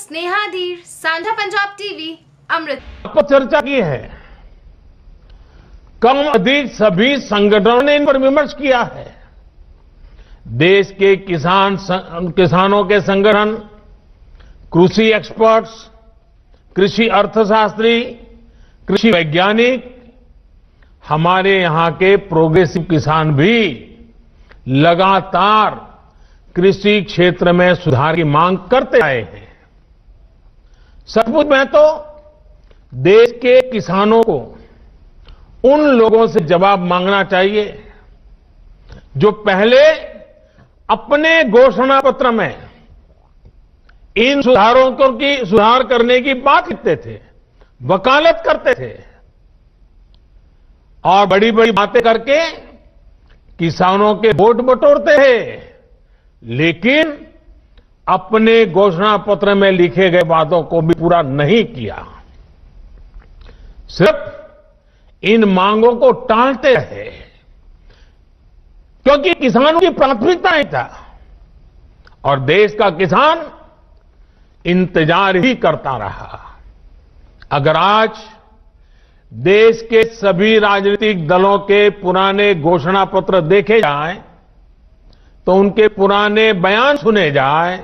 स्नेहा धीर, सांझा पंजाब टीवी, अमृत। पर चर्चा की है, कम अधिक सभी संगठनों ने इन पर विमर्श किया है। देश के किसानों के संगठन, कृषि एक्सपर्ट्स, कृषि अर्थशास्त्री, कृषि वैज्ञानिक, हमारे यहां के प्रोग्रेसिव किसान भी लगातार कृषि क्षेत्र में सुधार की मांग करते आए हैं। सचमुच में तो देश के किसानों को उन लोगों से जवाब मांगना चाहिए जो पहले अपने घोषणा पत्र में इन सुधार करने की बात करते थे, वकालत करते थे और बड़ी बड़ी बातें करके किसानों के वोट बटोरते थे, लेकिन अपने घोषणा पत्र में लिखे गए वादों को भी पूरा नहीं किया। सिर्फ इन मांगों को टालते रहे क्योंकि किसानों की प्राथमिकता नहीं था और देश का किसान इंतजार ही करता रहा। अगर आज देश के सभी राजनीतिक दलों के पुराने घोषणा पत्र देखे जाएं, तो उनके पुराने बयान सुने जाएं,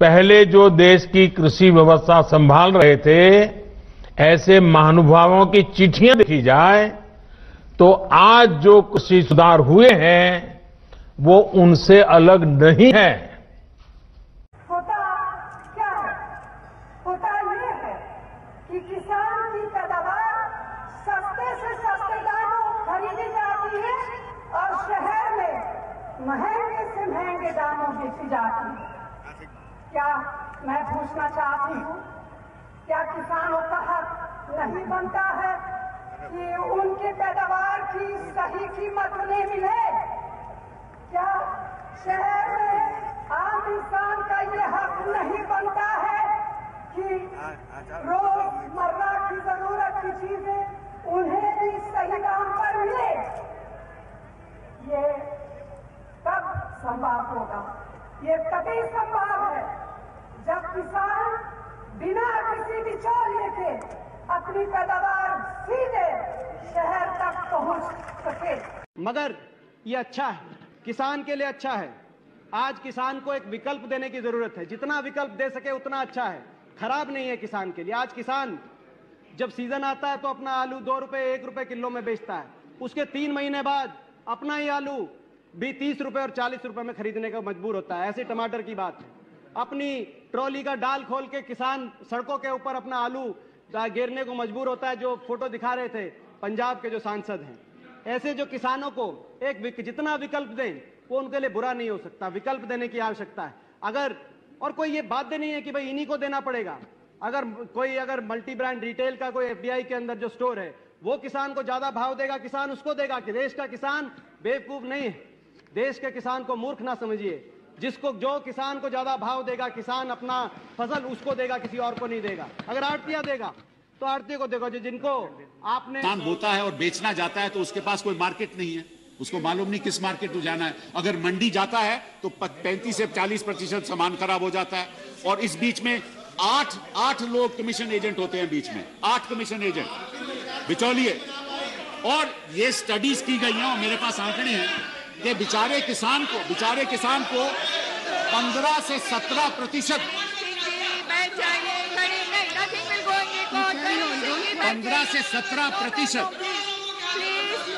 पहले जो देश की कृषि व्यवस्था संभाल रहे थे ऐसे महानुभावों की चिट्ठियां देखी जाए, तो आज जो कृषि सुधार हुए हैं वो उनसे अलग नहीं है। होता क्या है? होता ये है कि किसान की पैदावार सस्ते से सस्ते दामों खरीदी जाती है और शहर में महंगे से महंगे दामों बेची जाती है। क्या मैं पूछना चाहती हूँ, क्या किसानों का हक नहीं बनता है कि उनके पैदावार की सही कीमत उन्हें मिले? क्या शहर में आम इंसान का ये हक नहीं बनता है कि रोजमर्रा की जरूरत की चीजें उन्हें भी सही दाम पर मिले? ये कब संभव होगा? ये तभी संभव है जब किसान बिना किसी बिचौलिए के अपनी पैदावार सीधे शहर तक पहुंच सके। मगर ये अच्छा है, किसान के लिए अच्छा है। आज किसान को एक विकल्प देने की जरूरत है, जितना विकल्प दे सके उतना अच्छा है, खराब नहीं है किसान के लिए। आज किसान जब सीजन आता है तो अपना आलू 2 रुपए 1 रुपए किलो में बेचता है, उसके 3 महीने बाद अपना ही आलू भी 30 रुपए और 40 रुपए में खरीदने का मजबूर होता है। ऐसे टमाटर की बात है। अपनी ट्रॉली का डाल खोल के किसान सड़कों के ऊपर अपना आलू गिरने को मजबूर होता है, जो फोटो दिखा रहे थे पंजाब के जो सांसद हैं। ऐसे जो किसानों को एक जितना विकल्प दें वो उनके लिए बुरा नहीं हो सकता, विकल्प देने की आवश्यकता है। अगर और कोई ये बाध्य नहीं है कि भाई इन्हीं को देना पड़ेगा। अगर मल्टी ब्रांड रिटेल का कोई एफडीआई के अंदर जो स्टोर है वो किसान को ज्यादा भाव देगा, किसान उसको देगा। कि देश का किसान बेवकूफ नहीं है, देश के किसान को मूर्ख ना समझिए। जो किसान को ज्यादा भाव देगा, किसान अपना फसल उसको देगा, किसी और को नहीं देगा। अगर आड़तिया देगा तो आड़तिया को देगा, जो जिनको आपने किसान बोता है और बेचना जाता है तो उसके पास कोई मार्केट नहीं है, उसको मालूम नहीं किस मार्केट में जाना है। अगर मंडी जाता है तो 35 से 40% सामान खराब हो जाता है। और इस बीच में 8 लोग कमीशन एजेंट होते हैं, बीच में 8 कमीशन एजेंट बिचौलिए। और ये स्टडीज की गई हैं और मेरे पास आंकड़े हैं कि बेचारे किसान को 15 से 17%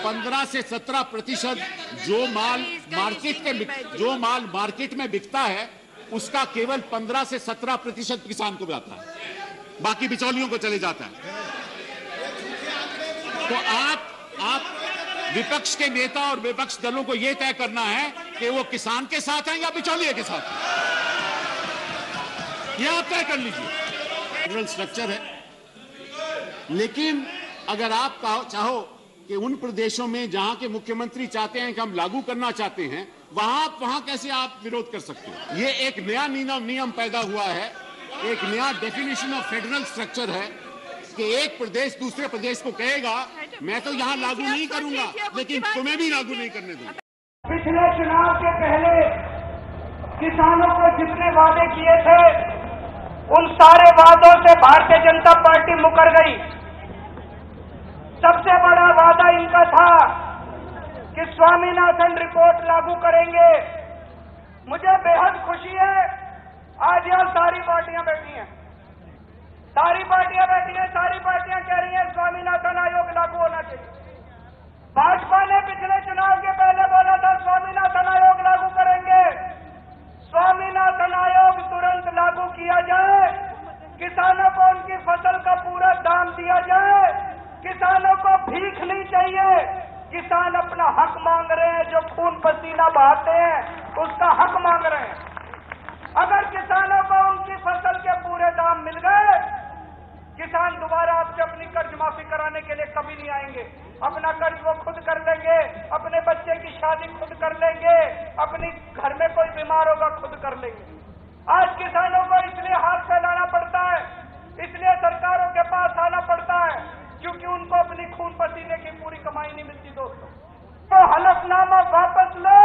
15 से 17% जो माल मार्केट में बिकता है उसका केवल 15 से 17% किसान को जाता है, बाकी बिचौलियों को चले जाता है। तो आप विपक्ष के नेता और विपक्ष दलों को यह तय करना है कि वो किसान के साथ हैं या बिचौलिए के साथ हैं, यह आप तय कर लीजिए। फेडरल स्ट्रक्चर है, लेकिन अगर आप चाहो कि उन प्रदेशों में जहां के मुख्यमंत्री चाहते हैं कि हम लागू करना चाहते हैं, वहां कैसे आप विरोध कर सकते हो? ये एक नया नियम पैदा हुआ है, एक नया डेफिनेशन ऑफ फेडरल स्ट्रक्चर है कि एक प्रदेश दूसरे प्रदेश को कहेगा मैं तो यहाँ लागू नहीं करूंगा, लेकिन तुम्हें भी लागू नहीं करने दूंगा। पिछले चुनाव के पहले किसानों को जितने वादे किए थे उन सारे वादों से भारतीय जनता पार्टी मुकर गई। सबसे बड़ा वादा इनका था कि स्वामीनाथन रिपोर्ट लागू करेंगे। मुझे बेहद खुशी है, आज यहां सारी पार्टियां बैठी हैं, सारी पार्टियां कह रही हैं स्वामीनाथन आयोग लागू होना चाहिए। भाजपा ने पिछले चुनाव के पहले बोला था स्वामीनाथन आयोग लागू करेंगे। स्वामीनाथन आयोग तुरंत लागू किया जाए, किसानों को उनकी फसल का पूरा दाम दिया जाए, किसानों को भीख नहीं चाहिए। किसान अपना हक मांग रहे हैं, जो खून पसीना बहाते हैं उसका हक मांग रहे हैं। अगर किसानों को उनकी फसल के पूरे दाम मिल गए, किसान दोबारा आपसे अपनी कर्ज माफी कराने के लिए कभी नहीं आएंगे। अपना कर्ज वो खुद कर लेंगे, अपने बच्चे की शादी खुद कर लेंगे, अपनी घर में कोई बीमार होगा खुद कर लेंगे। आज किसानों को इसलिए हाथ फैलाना पड़ता है, इसलिए सरकारों के पास आना पड़ता है, क्योंकि उनको अपनी खून पसीने की पूरी कमाई नहीं मिलती। दोस्तों, तो हलफनामा वापस लो,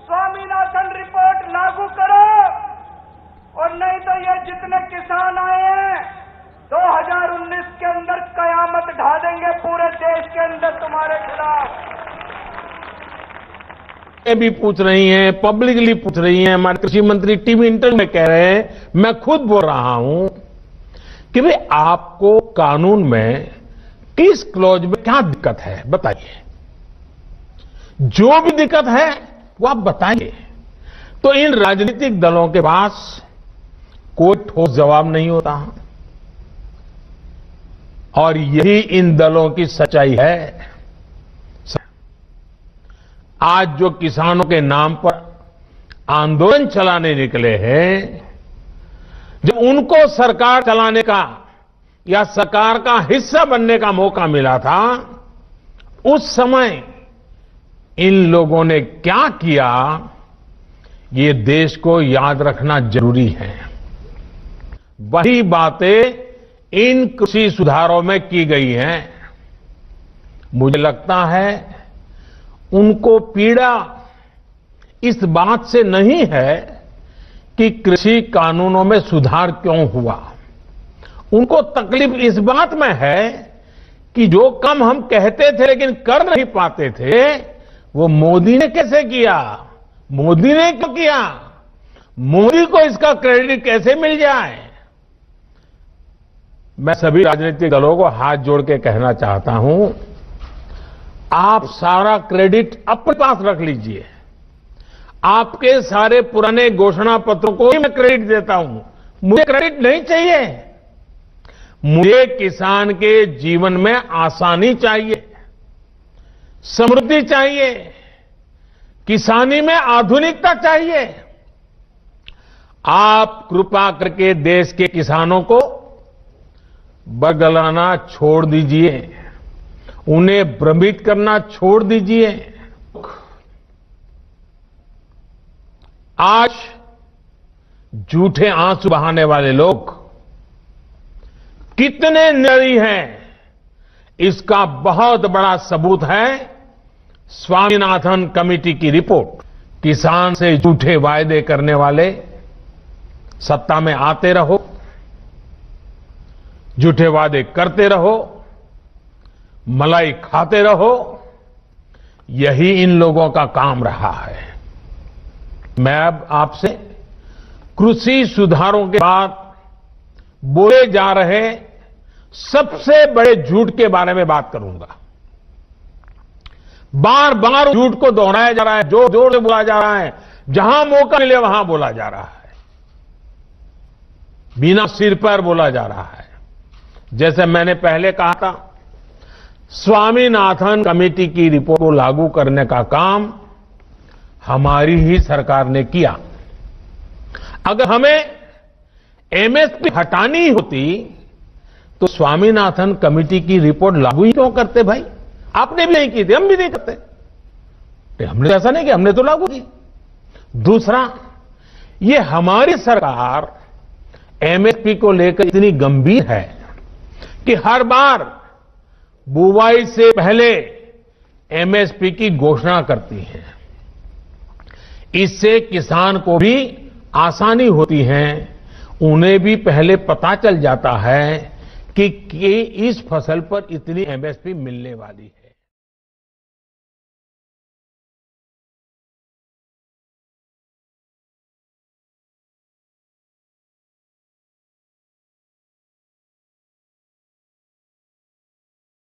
स्वामीनाथन रिपोर्ट लागू करो, और नहीं तो ये जितने किसान आए हैं 2019 के अंदर कयामत ढा देंगे पूरे देश के अंदर तुम्हारे खिलाफ। ये भी पूछ रही हैं, पब्लिकली पूछ रही हैं, हमारे कृषि मंत्री टीवी इंटरव्यू में कह रहे हैं, मैं खुद बोल रहा हूं कि भाई आपको कानून में किस क्लॉज में क्या दिक्कत है बताइए। जो भी दिक्कत है वो आप बताइए। तो इन राजनीतिक दलों के पास कोई ठोस जवाब नहीं होता, और यही इन दलों की सच्चाई है। आज जो किसानों के नाम पर आंदोलन चलाने निकले हैं, जब उनको सरकार चलाने का या सरकार का हिस्सा बनने का मौका मिला था, उस समय इन लोगों ने क्या किया, ये देश को याद रखना जरूरी है। वही बातें इन कृषि सुधारों में की गई हैं। मुझे लगता है उनको पीड़ा इस बात से नहीं है कि कृषि कानूनों में सुधार क्यों हुआ, उनको तकलीफ इस बात में है कि जो काम हम कहते थे लेकिन कर नहीं पाते थे, वो मोदी ने कैसे किया, मोदी ने क्यों किया, मोदी को इसका क्रेडिट कैसे मिल जाए। मैं सभी राजनीतिक दलों को हाथ जोड़ के कहना चाहता हूं, आप सारा क्रेडिट अपने पास रख लीजिए। आपके सारे पुराने घोषणा पत्रों को ही मैं क्रेडिट देता हूं, मुझे क्रेडिट नहीं चाहिए। मुझे किसान के जीवन में आसानी चाहिए, समृद्धि चाहिए, किसानी में आधुनिकता चाहिए। आप कृपा करके देश के किसानों को बरगलाना छोड़ दीजिए, उन्हें भ्रमित करना छोड़ दीजिए। आज झूठे आंसू बहाने वाले लोग कितने निर्दयी हैं, इसका बहुत बड़ा सबूत है स्वामीनाथन कमेटी की रिपोर्ट। किसान से झूठे वायदे करने वाले सत्ता में आते रहो, झूठे वादे करते रहो, मलाई खाते रहो, यही इन लोगों का काम रहा है। मैं अब आपसे कृषि सुधारों के बाद बोले जा रहे सबसे बड़े झूठ के बारे में बात करूंगा। बार बार झूठ को दोहराया जा रहा है, जोर जोर से बोला जा रहा है, जहां मौका मिले वहां बोला जा रहा है, बिना सिर पर बोला जा रहा है। जैसे मैंने पहले कहा था, स्वामीनाथन कमेटी की रिपोर्ट को लागू करने का काम हमारी ही सरकार ने किया। अगर हमें एमएसपी हटानी होती तो स्वामीनाथन कमेटी की रिपोर्ट लागू ही क्यों करते भाई? आपने भी नहीं की थी, हम भी नहीं करते। हमने ऐसा नहीं कि हमने तो लागू की। दूसरा, ये हमारी सरकार एमएसपी को लेकर इतनी गंभीर है कि हर बार बुवाई से पहले एमएसपी की घोषणा करती है। इससे किसान को भी आसानी होती है, उन्हें भी पहले पता चल जाता है कि इस फसल पर इतनी एमएसपी मिलने वाली है।